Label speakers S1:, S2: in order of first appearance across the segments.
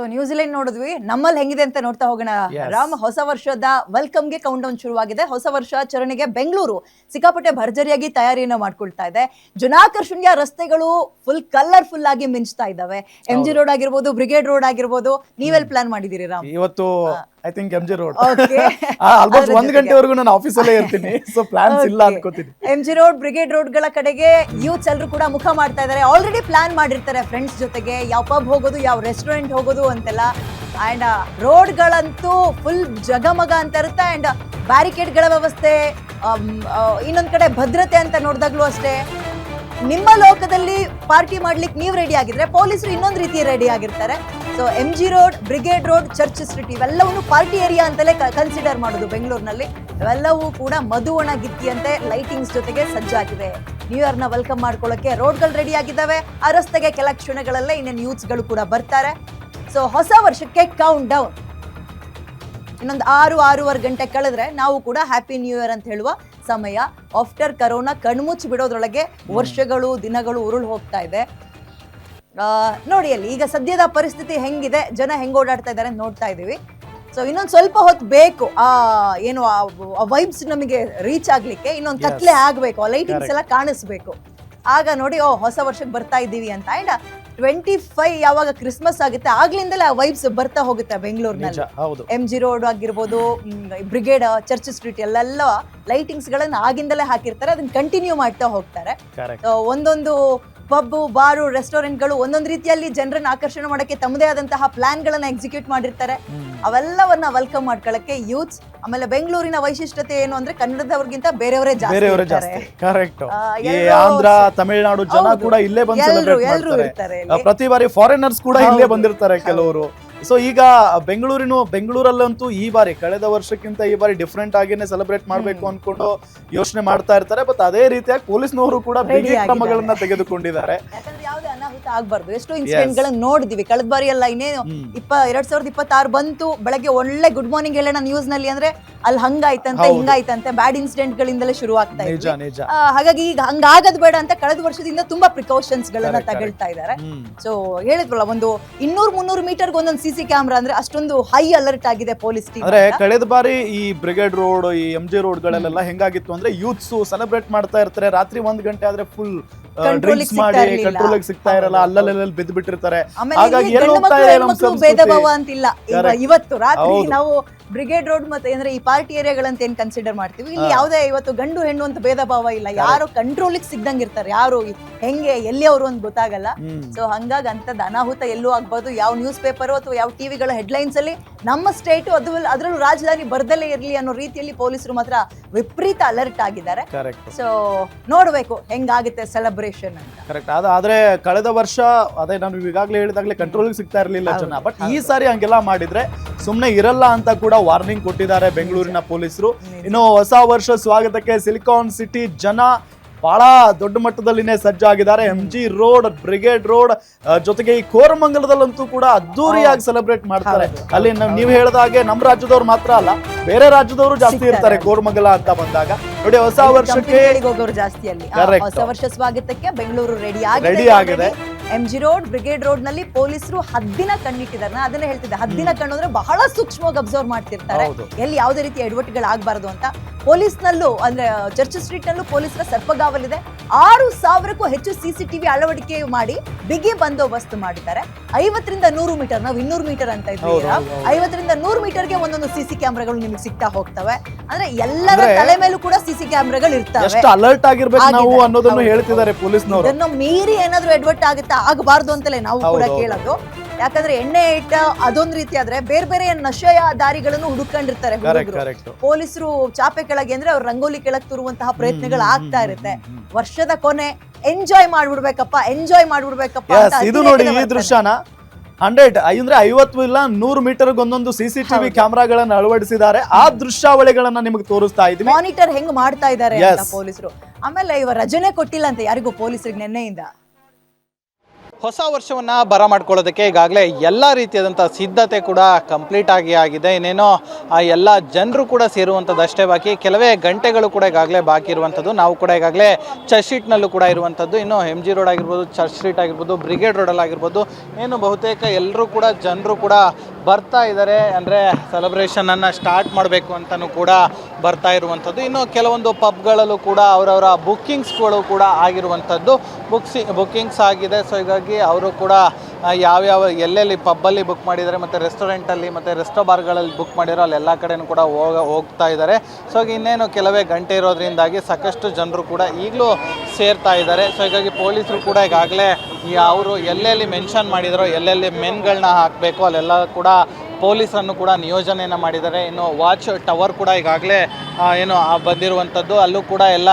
S1: So New Zealand ನೋಡಿದ್ವಿ, ನಮ್ಮಲ್ಲಿ ಹೆಂಗಿದೆ ಅಂತ ನೋಡ್ತಾ ಹೋಗೋಣ. ರಾಮ್, ಹೊಸ ವರ್ಷದ ವೆಲ್ಕಮ್ಗೆ ಕೌಂಟ್ ಡೌನ್ ಶುರುವಾಗಿದೆ. ಹೊಸ ವರ್ಷಾಚರಣೆಗೆ ಬೆಂಗಳೂರು ಸಿಕ್ಕಾಪಟ್ಟೆ ಭರ್ಜರಿಯಾಗಿ ತಯಾರಿಯನ್ನ ಮಾಡ್ಕೊಳ್ತಾ ಇದೆ. ಜನಾಕರ್ಷಣೀಯ ರಸ್ತೆಗಳು ಫುಲ್ ಕಲರ್ಫುಲ್ ಆಗಿ ಮಿಂಚ್ತಾ ಇದ್ದಾವೆ. MG ರೋಡ್ ಆಗಿರ್ಬೋದು, ಬ್ರಿಗೇಡ್ ರೋಡ್ ಆಗಿರ್ಬೋದು. ನೀವೆಲ್ಲಿ ಪ್ಲಾನ್ ಮಾಡಿದಿರಿ ರಾಮ್?
S2: ಇವತ್ತು I think MG road almost 1 ಗಂಟೆವರೆಗೂ ನಾನು ಆಫೀಸಲ್ಲೇ ಇರ್ತೀನಿ. ಸೊ ಪ್ಲಾನ್ಸ್ ಇಲ್ಲ ಅನ್ಕೋತೀನಿ.
S1: MG ರೋಡ್, ಬ್ರಿಗೇಡ್ ರೋಡ್ ಗಳ ಕಡೆಗೆ ಯೂತ್ಸ್ ಎಲ್ಲರೂ ಕೂಡ ಮುಖ ಮಾಡ್ತಾ ಇದ್ದಾರೆ. ಆಲ್ರೆಡಿ ಪ್ಲಾನ್ ಮಾಡಿರ್ತಾರೆ ಫ್ರೆಂಡ್ಸ್ ಜೊತೆಗೆ, ಯಾವ ಪಬ್ ಹೋಗೋದು, ಯಾವ ರೆಸ್ಟೋರೆಂಟ್ ಹೋಗೋದು ಅಂತೆಲ್ಲ. ಅಂಡ್ ರೋಡ್ ಗಳಂತೂ ಫುಲ್ ಜಗಮಗ ಅಂತ ಇರುತ್ತೆ. ಅಂಡ್ ಬ್ಯಾರಿಕೇಡ್ ಗಳ ವ್ಯವಸ್ಥೆ, ಇನ್ನೊಂದ್ ಕಡೆ ಭದ್ರತೆ ಅಂತ ನೋಡಿದಾಗ್ಲೂ ಅಷ್ಟೇ. ನಿಮ್ಮ ಲೋಕದಲ್ಲಿ ಪಾರ್ಟಿ ಮಾಡ್ಲಿಕ್ಕೆ ನೀವು ರೆಡಿ ಆಗಿದ್ರೆ ಪೊಲೀಸರು ಇನ್ನೊಂದು ರೀತಿ ರೆಡಿ ಆಗಿರ್ತಾರೆ. So MG road, brigade road, church street ಇವೆಲ್ಲವನ್ನು ಪಾರ್ಟಿ ಏರಿಯಾ ಅಂತಲೇ ಕನ್ಸಿಡರ್ ಮಾಡೋದು ಬೆಂಗಳೂರಿನಲ್ಲಿ. ಇವೆಲ್ಲವೂ ಕೂಡ ಮಧುವಣ ಗಿತ್ತಿಯಂತೆ ಲೈಟಿಂಗ್ಸ್ ಜೊತೆಗೆ ಸಜ್ಜಾಗಿದೆ. ನ್ಯೂ ಇಯರ್ ನ ವೆಲ್ಕಮ್ ಮಾಡ್ಕೊಳ್ಳೋಕೆ ರೋಡ್ಗಳು ರೆಡಿ ಆಗಿದ್ದಾವೆ. ಆ ರಸ್ತೆಗೆ ಕೆಲ ಕ್ಷಣಗಳಲ್ಲೇ ಇನ್ನೇನು ಯೂತ್ಸ್ಗಳು ಕೂಡ ಬರ್ತಾರೆ. ಸೊ ಹೊಸ ವರ್ಷಕ್ಕೆ ಕೌಂಟ್ ಡೌನ್ ಇನ್ನೊಂದು 6-6.25 ಗಂಟೆ ಕಳೆದ್ರೆ ನಾವು ಕೂಡ ಹ್ಯಾಪಿ ನ್ಯೂ ಇಯರ್ ಅಂತ ಹೇಳುವ ಸಮಯ. ಆಫ್ಟರ್ ಕರೋನಾ ಕಣ್ಮುಚ್ಚಿ ಬಿಡೋದ್ರೊಳಗೆ ವರ್ಷಗಳು, ದಿನಗಳು ಉರುಳು ಹೋಗ್ತಾ ಇದೆ. ನೋಡಿ ಅಲ್ಲಿ ಈಗ ಸದ್ಯದ ಪರಿಸ್ಥಿತಿ ಹೆಂಗಿದೆ, ಜನ ಹೆಂಗ್ ಓಡಾಡ್ತಾ ಇದ್ದಾರೆ ಅಂತ ನೋಡ್ತಾ ಇದೀವಿ. ಸೊ ಇನ್ನೊಂದು ಸ್ವಲ್ಪ ಹೊತ್ತು ಬೇಕು ಏನು ವೈಬ್ಸ್ ನಮಗೆ ರೀಚ್ ಆಗ್ಲಿಕ್ಕೆ. ಇನ್ನೊಂದು ಕತ್ಲೆ ಆಗ್ಬೇಕು, ಲೈಟಿಂಗ್ಸ್ ಎಲ್ಲ ಕಾಣಿಸ್ಬೇಕು. ಆಗ ನೋಡಿ ಹೊಸ ವರ್ಷಕ್ಕೆ ಬರ್ತಾ ಇದ್ದೀವಿ ಅಂತ. ಅಂಡ್ 25 ಯಾವಾಗ ಕ್ರಿಸ್ಮಸ್ ಆಗುತ್ತೆ ಆಗ್ಲಿಂದಲೇ ಆ ವೈಬ್ಸ್ ಬರ್ತಾ ಹೋಗುತ್ತೆ ಬೆಂಗಳೂರಿನಲ್ಲಿ. MG ರೋಡ್ ಆಗಿರ್ಬೋದು, ಬ್ರಿಗೇಡ್, ಚರ್ಚ್ ಸ್ಟ್ರೀಟ್ ಎಲ್ಲೆಲ್ಲ ಲೈಟಿಂಗ್ಸ್ ಗಳನ್ನ ಆಗಿಂದಲೇ ಹಾಕಿರ್ತಾರೆ. ಅದನ್ನ ಕಂಟಿನ್ಯೂ ಮಾಡ್ತಾ ಹೋಗ್ತಾರೆ. ಒಂದೊಂದು ಪಬ್, ಬಾರು, ರೆಸ್ಟೋರೆಂಟ್ಗಳು ಒಂದೊಂದು ರೀತಿಯಲ್ಲಿ ಜನರನ್ನ ಆಕರ್ಷಣೆ ಮಾಡಕ್ಕೆ ತಮ್ಮದೇ ಆದಂತಹ ಪ್ಲಾನ್ ಗಳನ್ನ ಎಕ್ಸಿಕ್ಯೂಟ್ ಮಾಡಿರ್ತಾರೆ. ಅವೆಲ್ಲವನ್ನ ವೆಲ್ಕಮ್ ಮಾಡ್ಕೊಳ್ಳಕ್ಕೆ ಯೂತ್ಸ್. ಆಮೇಲೆ ಬೆಂಗಳೂರಿನ ವೈಶಿಷ್ಟ್ಯತೆ ಏನು ಅಂದ್ರೆ ಕನ್ನಡದವ್ರಿಗಿಂತ ಬೇರೆಯವರೇ ಜಾಸ್ತಿ.
S2: ಕರೆಕ್ಟ್. ಆಂಧ್ರ, ತಮಿಳುನಾಡು ಜನ ಕೂಡ ಇಲ್ಲೇ ಬಂದು ಸೆಲೆಬ್ರೇಟ್ ಮಾಡ್ತಾರೆ. ಪ್ರತಿ ಬಾರಿ ಫಾರಿನರ್ಸ್ ಕೂಡ ಇಲ್ಲೇ ಬಂದಿರ್ತಾರೆ ಕೆಲವರು. ಸೊ ಈಗ ಬೆಂಗಳೂರಲ್ಲಂತೂ ಈ ಬಾರಿ ಕಳೆದ ವರ್ಷಕ್ಕಿಂತ ಈ ಬಾರಿ ಡಿಫ್ರೆಂಟ್ ಆಗಿನೇ ಸೆಲೆಬ್ರೇಟ್ ಮಾಡ್ಬೇಕು ಅನ್ಕೊಂಡು ಯೋಚನೆ ಮಾಡ್ತಾ ಇರ್ತಾರೆ. ಬಟ್ ಅದೇ ರೀತಿಯಾಗಿ ಪೊಲೀಸ್ನವರು ಕೂಡ ಬಿಗಿ ಕ್ರಮಗಳನ್ನ ತೆಗೆದುಕೊಂಡಿದ್ದಾರೆ.
S1: ಯಾವುದೇ ಅನಾಹುತ ಆಗ್ಬಾರ್ದು. ಎಷ್ಟೋ ಇನ್ಸಿಡೆಂಟ್ ಗಳನ್ನ ನೋಡಿದೀವಿ ಕಳೆದ ಬಾರಿ ಎಲ್ಲ. ಇನ್ನೇನು 2026 ಬಂತು, ಬೆಳಗ್ಗೆ ಒಳ್ಳೆ ಗುಡ್ ಮಾರ್ನಿಂಗ್ ಹೇಳೋಣ ನ್ಯೂಸ್ ನಲ್ಲಿ ಅಂದ್ರೆ ಅಲ್ಲಿ ಹಂಗಾಯ್ತಂತೆ, ಹಿಂಗಾಯ್ತಂತೆ, ಬ್ಯಾಡ್ ಇನ್ಸಿಡೆಂಟ್ ಗಳಿಂದಲೇ ಶುರು ಆಗ್ತಾ ಇದೆ. ಹಾಗಾಗಿ ಈಗ ಹಂಗಾಗದ್ ಬೇಡ ಅಂತ ಕಳೆದ ವರ್ಷದಿಂದ ತುಂಬಾ ಪ್ರಿಕಾಷನ್ಸ್ ಗಳನ್ನ ತಗೊಳ್ತಾ ಇದ್ದಾರೆ. ಸೊ ಹೇಳಿದ್ರಲ್ಲ, ಒಂದು 200-300 ಮೀಟರ್ಗೆ ಒಂದೊಂದು CC ಕ್ಯಾಮ್ರಾ ಅಂದ್ರೆ ಅಷ್ಟೊಂದು ಹೈ ಅಲರ್ಟ್ ಆಗಿದೆ ಪೊಲೀಸ್ ಟೀಮ್.
S2: ಅಂದ್ರೆ ಕಳೆದ ಬಾರಿ ಈ ಬ್ರಿಗೇಡ್ ರೋಡ್, ಈ MG ರೋಡ್ ಗಳಲ್ಲೆಲ್ಲ ಹೆಂಗಾಗಿತ್ತು ಅಂದ್ರೆ ಯೂತ್ಸ್ ಸೆಲೆಬ್ರೇಟ್ ಮಾಡ್ತಾ ಇರ್ತಾರೆ. ರಾತ್ರಿ 1 ಗಂಟೆ ಆದ್ರೆ ಫುಲ್ ಡ್ರಿಂಕ್ಸ್ ಮಾಡಿ ಕಂಟ್ರೋಲ್ ಸಿಗ್ತಾ ಇರಲ್ಲ, ಅಲ್ಲಲ್ಲಿ ಬಿದ್ದು ಬಿಟ್ಟಿರ್ತಾರೆ. ಹಾಗಾಗಿ
S1: ಭೇದ ಭಾವ ಅಂತಿಲ್ಲ. ಇವತ್ತು ರಾತ್ರಿ ನಾವು ಬ್ರಿಗೇಡ್ ರೋಡ್ ಮತ್ತೆ ಅಂದ್ರೆ ಈ ಪಾರ್ಟಿ ಏರಿಯಾಗಳಂತ ಏನ್ ಕನ್ಸಿಡರ್ ಮಾಡ್ತೀವಿ, ಇಲ್ಲಿ ಯಾವುದೇ ಇವತ್ತು ಗಂಡು ಹೆಣ್ಣು ಅಂತ ಭೇದ ಭಾವ ಇಲ್ಲ. ಯಾರು ಕಂಟ್ರೋಲಿಗೆ ಸಿಗ್ದಂಗ್ ಇರ್ತಾರೆ, ಯಾರು ಹೆಂಗೆ ಎಲ್ಲಿ ಅವರು ಅಂತ ಗೊತ್ತಾಗಲ್ಲ. ಸೊ ಹಂಗಾಗಿ ಅಂತದ್ ಅನಾಹುತ ಎಲ್ಲೂ ಆಗ್ಬೋದು. ಯಾವ ನ್ಯೂಸ್ ಪೇಪರ್ ಅಥವಾ ಯಾವ ಟಿವಿಗಳ ಹೆಡ್ಲೈನ್ಸ್ ಅಲ್ಲಿ ನಮ್ಮ ಸ್ಟೇಟ್ ಅದ್ರಲ್ಲೂ ರಾಜಧಾನಿ ಬರ್ದಲ್ಲೇ ಇರ್ಲಿ ಅನ್ನೋ ರೀತಿಯಲ್ಲಿ ಪೊಲೀಸರು ಮಾತ್ರ ವಿಪರೀತ ಅಲರ್ಟ್ ಆಗಿದ್ದಾರೆ. ಸೊ ನೋಡ್ಬೇಕು ಹೆಂಗಾಗುತ್ತೆ ಸೆಲೆಬ್ರೇಷನ್ ಅಂತ.
S2: ಕರೆಕ್ಟ್. ಆದ್ರೆ ಕಳೆದ ವರ್ಷ ಅದೇ ನಾನು ಈಗಾಗಲೇ ಹೇಳಿದಾಗಲೇ ಕಂಟ್ರೋಲಿಗೆ ಸಿಗ್ತಾ ಇರ್ಲಿಲ್ಲ ಜನ. ಬಟ್ ಈ ಸಾರಿ ಹಂಗೆಲ್ಲ ಮಾಡಿದ್ರೆ ಸುಮ್ನೆ ಇರಲ್ಲ ಅಂತ ಕೂಡ ವಾರ್ನಿಂಗ್ ಕೊಟ್ಟಿದ್ದಾರೆ ಬೆಂಗಳೂರಿನ ಪೊಲೀಸರು. ಇನ್ನು ಹೊಸ ವರ್ಷ ಸ್ವಾಗತಕ್ಕೆ ಸಿಲಿಕಾನ್ ಸಿಟಿ ಜನ ಬಹಳ ದೊಡ್ಡ ಮಟ್ಟದಲ್ಲಿನೇ ಸಜ್ಜಾಗಿದ್ದಾರೆ. MG ರೋಡ್, ಬ್ರಿಗೇಡ್ ರೋಡ್ ಜೊತೆಗೆ ಈ ಕೋರಮಂಗಲದಲ್ಲಂತೂ ಕೂಡ ಅದ್ದೂರಿಯಾಗಿ ಸೆಲೆಬ್ರೇಟ್ ಮಾಡ್ತಾರೆ. ಅಲ್ಲಿ ನೀವು ಹೇಳಿದ ಹಾಗೆ ನಮ್ಮ ರಾಜ್ಯದವ್ರು ಮಾತ್ರ ಅಲ್ಲ, ಬೇರೆ ರಾಜ್ಯದವರು ಜಾಸ್ತಿ ಇರ್ತಾರೆ ಕೋರಮಂಗಲ ಅಂತ ಬಂದಾಗ. ನೋಡಿ ಹೊಸ ವರ್ಷಕ್ಕೆ
S1: ಹೋಗೋರು ಜಾಸ್ತಿ ಅಲ್ಲಿ. ಹೊಸ ವರ್ಷ ಸ್ವಾಗತಕ್ಕೆ ಬೆಂಗಳೂರು ರೆಡಿ ಆಗಿದೆ. MG ರೋಡ್, ಬ್ರಿಗೇಡ್ ರೋಡ್ ನಲ್ಲಿ ಪೊಲೀಸರು ಹದ್ದಿನ ಕಣ್ಣಿಟ್ಟಿದ್ದಾರೆ. ಅದನ್ನೇ ಹೇಳ್ತಿದ್ದೆ, ಹದ್ದಿನ ಕಣ್ಣು ಅಂದ್ರೆ ಬಹಳ ಸೂಕ್ಷ್ಮವಾಗಿ ಅಬ್ಸರ್ವ್ ಮಾಡ್ತಿರ್ತಾರೆ, ಎಲ್ಲಿ ಯಾವುದೇ ರೀತಿ ಎಡವಟ್ಟುಗಳು ಆಗ್ಬಾರ್ದು ಅಂತ. ಪೊಲೀಸ್ನಲ್ಲೂ ಅಂದ್ರೆ ಚರ್ಚ್ ಸ್ಟ್ರೀಟ್ ನಲ್ಲೂ ಪೊಲೀಸರ ಸರ್ಪಗಾವಲಿದೆ. 6,000ಕ್ಕೂ ಹೆಚ್ಚು CCTV ಅಳವಡಿಕೆ ಮಾಡಿ ಬಿಗಿ ಬಂದೋಬಸ್ತ್ ಮಾಡಿದ್ದಾರೆ. 50-100 ಮೀಟರ್, ನಾವು 200 ಮೀಟರ್ ಅಂತ ಇದ್ದೀವಿ, 50-100 ಮೀಟರ್ಗೆ ಒಂದೊಂದು CC ಕ್ಯಾಮ್ರಾಗಳು ನಿಮಗೆ ಸಿಗ್ತಾ ಹೋಗ್ತವೆ. ಅಂದ್ರೆ ಎಲ್ಲರ ತಲೆ ಮೇಲೂ ಕೂಡ CC ಕ್ಯಾಮ್ರಾಗಳು ಇರ್ತವೆ.
S2: ಎಷ್ಟು ಅಲರ್ಟ್ ಆಗಿರ್ಬೇಕು ನಾವು ಅನ್ನೋದನ್ನು ಹೇಳ್ತಿದ್ದಾರೆ ಪೊಲೀಸ್ನವರು.
S1: ಇದನ್ನು ಮೀರಿ ಏನಾದ್ರೂ ಎಡವಟ್ಟು ಆಗುತ್ತಾ, ಆಗಬಾರ್ದು ಅಂತಲೇ ನಾವು ಕೂಡ ಕೇಳೋದು. ಯಾಕಂದ್ರೆ ಎಣ್ಣೆ ಇಟ್ಟ ಅದೊಂದ್ ರೀತಿ ಆದ್ರೆ ಬೇರೆ ಬೇರೆ ನಶೆಯ ದಾರಿಗಳನ್ನು ಹುಡುಕೊಂಡಿರ್ತಾರೆ ಪೊಲೀಸರು. ಚಾಪೆ ಕೆಳಗೆ ಅಂದ್ರೆ ಅವ್ರು ರಂಗೋಲಿ ಕೆಳಗೆ ತುರುವಂತಹ ಪ್ರಯತ್ನಗಳು ಆಗ್ತಾ ಇರುತ್ತೆ. ವರ್ಷದ ಕೊನೆ ಎಂಜಾಯ್ ಮಾಡ್ಬಿಡ್ಬೇಕಪ್ಪ
S2: ಇದು ನೋಡಿ ಈ ದೃಶ್ಯನ 50 ಇಲ್ಲ 100 ಮೀಟರ್ ಒಂದೊಂದು CCTV ಕ್ಯಾಮ್ರಾಗಳನ್ನ ಅಳವಡಿಸಿದ್ದಾರೆ. ಆ ದೃಶ್ಯಾವಳಿಗಳನ್ನ ನಿಮಗೆ ತೋರಿಸ್ತಾ ಇದ್ದೀವಿ.
S1: ಮಾನಿಟರ್ ಹೆಂಗ್ ಮಾಡ್ತಾ ಇದ್ದಾರೆ ಪೊಲೀಸರು. ಆಮೇಲೆ ಇವ ರಜನೆ ಕೊಟ್ಟಿಲ್ಲ ಅಂತ ಯಾರಿಗೂ ಪೊಲೀಸರಿಗೆ ನೆನ್ನೆಯಿಂದ.
S3: ಹೊಸ ವರ್ಷವನ್ನು ಬರಮಾಡ್ಕೊಳ್ಳೋದಕ್ಕೆ ಈಗಾಗಲೇ ಎಲ್ಲ ರೀತಿಯಾದಂಥ ಸಿದ್ಧತೆ ಕೂಡ ಕಂಪ್ಲೀಟ್ ಆಗಿದೆ. ಇನ್ನೇನೋ ಆ ಎಲ್ಲ ಜನರು ಕೂಡ ಸೇರುವಂಥದ್ದು ಬಾಕಿ. ಕೆಲವೇ ಗಂಟೆಗಳು ಕೂಡ ಈಗಾಗಲೇ ಬಾಕಿ ಇರುವಂಥದ್ದು. ನಾವು ಕೂಡ ಈಗಾಗಲೇ ಚರ್ಚ್ ಸ್ಟ್ರೀಟ್ನಲ್ಲೂ ಕೂಡ ಇರುವಂಥದ್ದು. ಇನ್ನು MG ರೋಡ್ ಆಗಿರ್ಬೋದು, ಚರ್ಚ್ ಸ್ಟ್ರೀಟ್ ಆಗಿರ್ಬೋದು, ಬ್ರಿಗೇಡ್ ರೋಡಲ್ಲಿ ಆಗಿರ್ಬೋದು, ಏನು ಬಹುತೇಕ ಎಲ್ಲರೂ ಕೂಡ ಜನರು ಕೂಡ ಬರ್ತಾ ಇದ್ದಾರೆ. ಅಂದರೆ ಸೆಲೆಬ್ರೇಷನನ್ನು ಸ್ಟಾರ್ಟ್ ಮಾಡಬೇಕು ಅಂತಲೂ ಕೂಡ ಬರ್ತಾ ಇರುವಂಥದ್ದು. ಇನ್ನು ಕೆಲವೊಂದು ಪಬ್ಗಳಲ್ಲೂ ಕೂಡ ಅವರವರ ಬುಕ್ಕಿಂಗ್ಸ್ಗಳು ಕೂಡ ಆಗಿರುವಂಥದ್ದು. ಬುಕ್ಕಿಂಗ್ಸ್ ಆಗಿದೆ. ಸೊ ಹೀಗಾಗಿ ಅವರು ಕೂಡ ಯಾವ್ಯಾವ ಎಲ್ಲೆಲ್ಲಿ ಪಬ್ಬಲ್ಲಿ ಬುಕ್ ಮಾಡಿದ್ದಾರೆ ಮತ್ತು ರೆಸ್ಟೋರೆಂಟಲ್ಲಿ ಮತ್ತು ರೆಸ್ಟೋ ಬಾರ್ಗಳಲ್ಲಿ ಬುಕ್ ಮಾಡಿರೋ ಅಲ್ಲೆಲ್ಲ ಕಡೆಯೂ ಕೂಡ ಹೋಗ್ತಾ ಇದ್ದಾರೆ. ಸೊ ಇನ್ನೇನು ಕೆಲವೇ ಗಂಟೆ ಇರೋದ್ರಿಂದಾಗಿ ಸಾಕಷ್ಟು ಜನರು ಕೂಡ ಈಗಲೂ ಸೇರ್ತಾ ಇದ್ದಾರೆ. ಸೊ ಹೀಗಾಗಿ ಪೊಲೀಸರು ಕೂಡ ಈಗಾಗಲೇ ಅವರು ಎಲ್ಲೆಲ್ಲಿ ಮೆನ್ಷನ್ ಮಾಡಿದಾರೋ, ಎಲ್ಲೆಲ್ಲಿ ಮೆನ್ಗಳನ್ನ ಹಾಕಬೇಕು ಅಲ್ಲೆಲ್ಲ ಕೂಡ ಪೊಲೀಸರನ್ನು ಕೂಡ ನಿಯೋಜನೆಯನ್ನು ಮಾಡಿದ್ದಾರೆ. ಇನ್ನು ವಾಚ್ ಟವರ್ ಕೂಡ ಈಗಾಗಲೇ ಏನು ಬಂದಿರುವಂಥದ್ದು. ಅಲ್ಲೂ ಕೂಡ ಎಲ್ಲ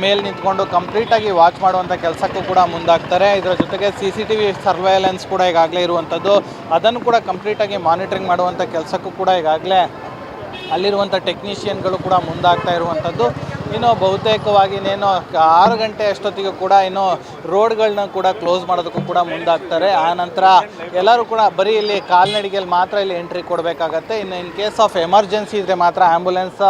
S3: ಮೇಲೆ ನಿಂತ್ಕೊಂಡು ಕಂಪ್ಲೀಟಾಗಿ ವಾಚ್ ಮಾಡುವಂಥ ಕೆಲಸಕ್ಕೂ ಕೂಡ ಮುಂದಾಗ್ತಾರೆ. ಇದರ ಜೊತೆಗೆ CCTV ಸರ್ವೈಲೆನ್ಸ್ ಕೂಡ ಈಗಾಗಲೇ ಇರುವಂಥದ್ದು. ಅದನ್ನು ಕೂಡ ಕಂಪ್ಲೀಟಾಗಿ ಮಾನಿಟ್ರಿಂಗ್ ಮಾಡುವಂಥ ಕೆಲಸಕ್ಕೂ ಕೂಡ ಈಗಾಗಲೇ ಅಲ್ಲಿರುವಂಥ ಟೆಕ್ನಿಷಿಯನ್ಗಳು ಕೂಡ ಮುಂದಾಗ್ತಾ ಇರುವಂಥದ್ದು. ಇನ್ನು ಬಹುತೇಕವಾಗಿ ಇನ್ನೇನು 6 ಗಂಟೆ ಅಷ್ಟೊತ್ತಿಗೆ ಕೂಡ ಇನ್ನು ರೋಡ್ಗಳನ್ನ ಕೂಡ ಕ್ಲೋಸ್ ಮಾಡೋದಕ್ಕೂ ಕೂಡ ಮುಂದಾಗ್ತಾರೆ. ಆನಂತರ ಎಲ್ಲರೂ ಕೂಡ ಬರೀ ಇಲ್ಲಿ ಕಾಲ್ನಡಿಗೆಯಲ್ಲಿ ಮಾತ್ರ ಇಲ್ಲಿ ಎಂಟ್ರಿ ಕೊಡಬೇಕಾಗತ್ತೆ. ಇನ್ನು ಇನ್ ಕೇಸ್ ಆಫ್ ಎಮರ್ಜೆನ್ಸಿ ಇದ್ದರೆ ಮಾತ್ರ ಆ್ಯಂಬುಲೆನ್ಸ್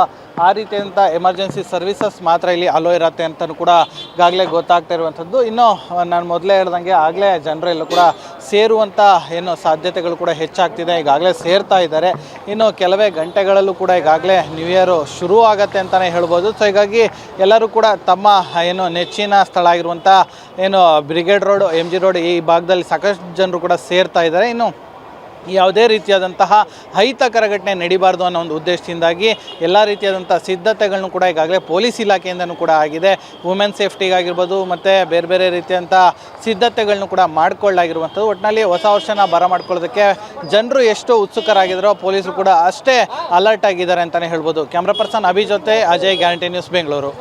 S3: ಆ ರೀತಿಯಂಥ ಎಮರ್ಜೆನ್ಸಿ ಸರ್ವಿಸಸ್ ಮಾತ್ರ ಇಲ್ಲಿ ಅಲೋ ಇರುತ್ತೆ ಅಂತಲೂ ಕೂಡ ಈಗಾಗಲೇ ಗೊತ್ತಾಗ್ತಾ ಇರುವಂಥದ್ದು. ಇನ್ನು ನಾನು ಮೊದಲೇ ಹೇಳ್ದಂಗೆ ಆಗಲೇ ಜನರೆಲ್ಲೂ ಕೂಡ ಸೇರುವಂಥ ಏನು ಸಾಧ್ಯತೆಗಳು ಕೂಡ ಹೆಚ್ಚಾಗ್ತಿದೆ. ಈಗಾಗಲೇ ಸೇರ್ತಾ ಇದ್ದಾರೆ. ಇನ್ನು ಕೆಲವೇ ಗಂಟೆಗಳಲ್ಲೂ ಕೂಡ ಈಗಾಗಲೇ ನ್ಯೂ ಇಯರು ಶುರು ಆಗುತ್ತೆ ಅಂತಲೇ ಹೇಳ್ಬೋದು. ಸೊ ಹೀಗಾಗಿ ಎಲ್ಲರೂ ಕೂಡ ತಮ್ಮ ಏನು ನೆಚ್ಚಿನ ಸ್ಥಳ ಆಗಿರುವಂಥ ಏನು ಬ್ರಿಗೇಡ್ ರೋಡ್, MG ರೋಡ್ ಈ ಭಾಗದಲ್ಲಿ ಸಾಕಷ್ಟು ಜನರು ಕೂಡ ಸೇರ್ತಾ ಇದ್ದಾರೆ. ಇನ್ನು ಯಾವುದೇ ರೀತಿಯಾದಂತಹ ಅಹಿತಕರ ಘಟನೆ ನಡಿಬಾರ್ದು ಅನ್ನೋ ಒಂದು ಉದ್ದೇಶದಿಂದಾಗಿ ಎಲ್ಲ ರೀತಿಯಾದಂಥ ಸಿದ್ಧತೆಗಳನ್ನು ಕೂಡ ಈಗಾಗಲೇ ಪೊಲೀಸ್ ಇಲಾಖೆಯಿಂದನೂ ಕೂಡ ಆಗಿದೆ. ವುಮೆನ್ ಸೇಫ್ಟಿಗಾಗಿರ್ಬೋದು ಮತ್ತು ಬೇರೆ ಬೇರೆ ರೀತಿಯಂಥ ಸಿದ್ಧತೆಗಳನ್ನು ಕೂಡ ಮಾಡಿಕೊಳ್ಳಾಗಿರುವಂಥದ್ದು. ಒಟ್ಟಿನಲ್ಲಿ ಹೊಸ ವರ್ಷನ ಬರಮಾಡ್ಕೊಳ್ಳೋದಕ್ಕೆ ಜನರು ಎಷ್ಟು ಉತ್ಸುಕರಾಗಿದ್ದಾರೋ ಪೊಲೀಸರು ಕೂಡ ಅಷ್ಟೇ ಅಲರ್ಟ್ ಆಗಿದ್ದಾರೆ ಅಂತಲೇ ಹೇಳ್ಬೋದು. ಕ್ಯಾಮ್ರಾ ಪರ್ಸನ್ ಅಭಿ ಜೊತೆ ಅಜಯ್, ಗ್ಯಾರಂಟಿ ನ್ಯೂಸ್, ಬೆಂಗಳೂರು.